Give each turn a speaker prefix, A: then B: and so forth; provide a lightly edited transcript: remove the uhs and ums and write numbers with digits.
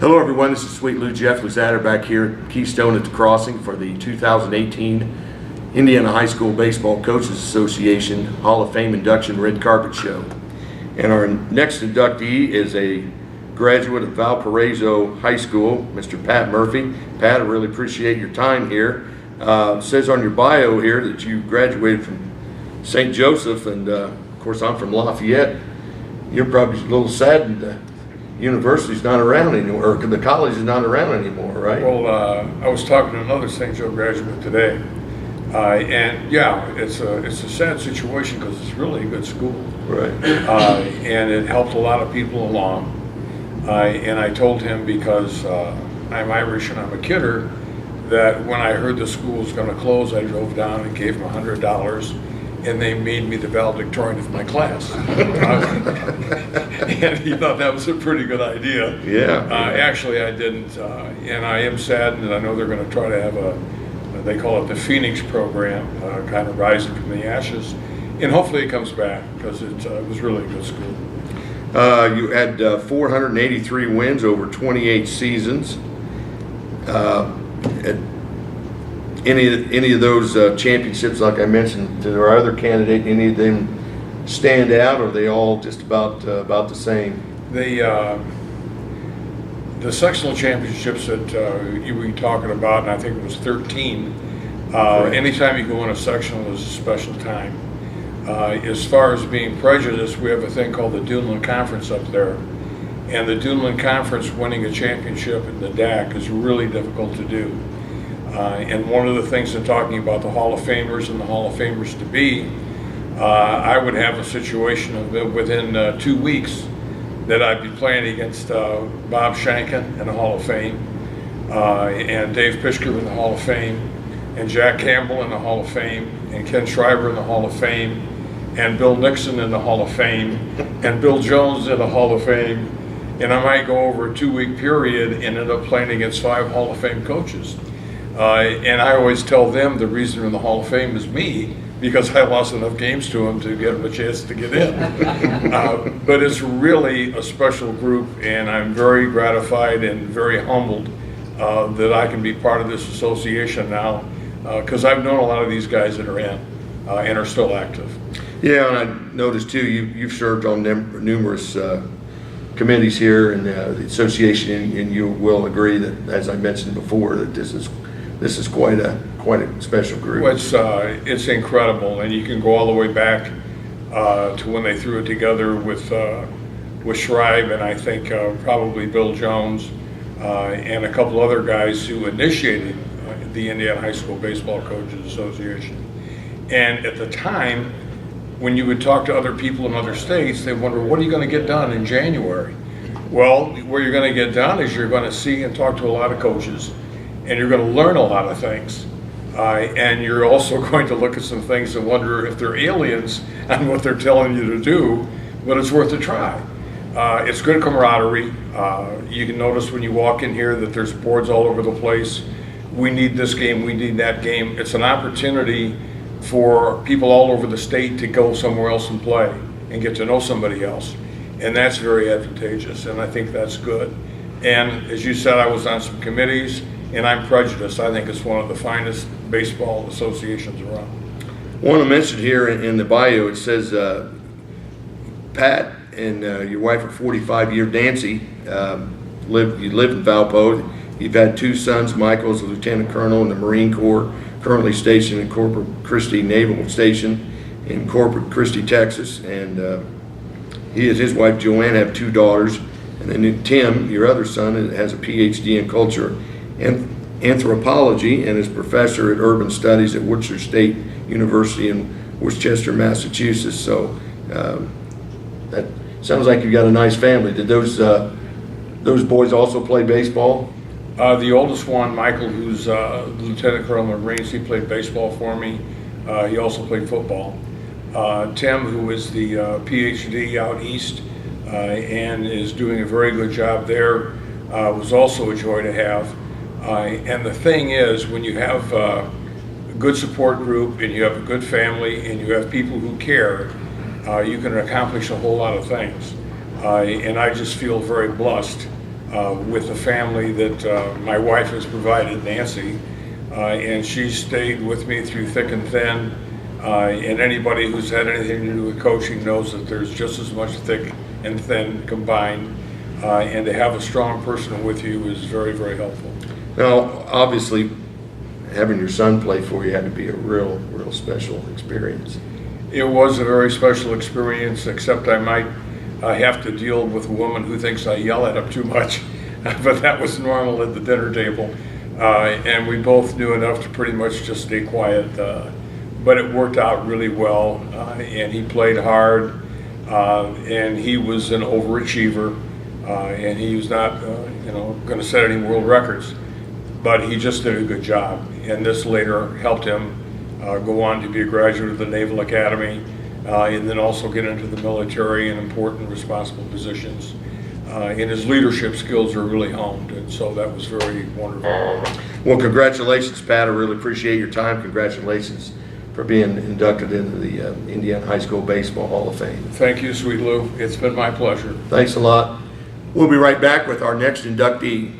A: Hello everyone, this is Sweet Lou Jeff Luzader back here at Keystone at the Crossing for the 2018 Indiana High School Baseball Coaches Association Hall of Fame Induction Red Carpet Show. And our next inductee is a graduate of Valparaiso High School, Mr. Pat Murphy. Pat, I really appreciate your time here. It says on your bio here that you graduated from St. Joseph, and of course I'm from Lafayette. You're probably a little saddened the university's not around anymore, or the college is not around anymore, right?
B: Well, I was talking to another St. Joe graduate today, and yeah, it's a sad situation because it's really a good school,
A: Right.
B: And it helped a lot of people along. And I told him, because I'm Irish and I'm a kidder, that when I heard the school was going to close, I drove down and gave him $100, and they made me the valedictorian of my class. And he thought that was a pretty good idea.
A: Yeah.
B: Actually, I didn't, and I am saddened, and I know they're going to try to have they call it the Phoenix program, kind of rising from the ashes, and hopefully it comes back, because it was really a good school.
A: You had 483 wins over 28 seasons. Any of those championships, like I mentioned to our other candidate, any of them stand out, or are they all just about the same?
B: The sectional championships that you were talking about, and I think it was 13, anytime you go in a sectional is a special time. As far as being prejudiced, we have a thing called the Duneland Conference up there. And the Duneland Conference, winning a championship in the DAC, is really difficult to do. And one of the things in talking about the Hall of Famers and the Hall of Famers to be, I would have a situation of within 2 weeks that I'd be playing against Bob Shanken in the Hall of Fame, and Dave Pischker in the Hall of Fame, and Jack Campbell in the Hall of Fame, and Ken Schreiber in the Hall of Fame, and Bill Nixon in the Hall of Fame, and Bill Jones in the Hall of Fame. And I might go over a 2-week period and end up playing against 5 Hall of Fame coaches. And I always tell them the reason they're in the Hall of Fame is me, because I lost enough games to them to get them a chance to get in. But it's really a special group, and I'm very gratified and very humbled that I can be part of this association now, because I've known a lot of these guys that are in and are still active.
A: Yeah, and I noticed too, you've served on numerous committees here in the association, and you will agree that, as I mentioned before, that this is quite a special group.
B: Well, it's incredible, and you can go all the way back to when they threw it together with Schreiber, and I think probably Bill Jones and a couple other guys who initiated the Indiana High School Baseball Coaches Association. And at the time, when you would talk to other people in other states, they wonder, what are you going to get done in January? Well, where you're going to get done is you're going to see and talk to a lot of coaches, and you're going to learn a lot of things. And you're also going to look at some things and wonder if they're aliens on what they're telling you to do, but it's worth a try. It's good camaraderie. You can notice when you walk in here that there's boards all over the place. We need this game, we need that game. It's an opportunity for people all over the state to go somewhere else and play and get to know somebody else. And that's very advantageous, and I think that's good. And as you said, I was on some committees, and I'm prejudiced. I think it's one of the finest baseball associations around.
A: I want to mention here in the bio, it says Pat and your wife of 45-year, Nancy, you live in Valpo. You've had 2 sons. Michael is a lieutenant colonel in the Marine Corps, currently stationed in Corpus Christi Naval Station in Corpus Christi, Texas. And he and his wife Joanne have 2 daughters. And then Tim, your other son, has a PhD in culture and anthropology and is professor at urban studies at Worcester State University in Worcester, Massachusetts. So that sounds like you've got a nice family. Did those boys also play baseball?
B: The oldest one, Michael, who's Lieutenant Colonel in the Marines, he played baseball for me. He also played football. Tim, who is the PhD out east and is doing a very good job there, was also a joy to have. And the thing is, when you have a good support group and you have a good family and you have people who care, you can accomplish a whole lot of things. And I just feel very blessed with the family that my wife has provided, Nancy, and she stayed with me through thick and thin. And anybody who's had anything to do with coaching knows that there's just as much thick and thin combined, and to have a strong person with you is very, very helpful.
A: Now, obviously, having your son play for you had to be a real special experience.
B: It was a very special experience, except I might have to deal with a woman who thinks I yell at him too much, but that was normal at the dinner table. And we both knew enough to pretty much just stay quiet. But it worked out really well, and he played hard, and he was an overachiever, and he was not, going to set any world records, but he just did a good job. And this later helped him go on to be a graduate of the Naval Academy, and then also get into the military in important, responsible positions. And his leadership skills are really honed, and so that was very wonderful.
A: Well, congratulations, Pat. I really appreciate your time. Congratulations for being inducted into the Indiana High School Baseball Hall of Fame.
B: Thank you, Sweet Lou. It's been my pleasure.
A: Thanks a lot. We'll be right back with our next inductee.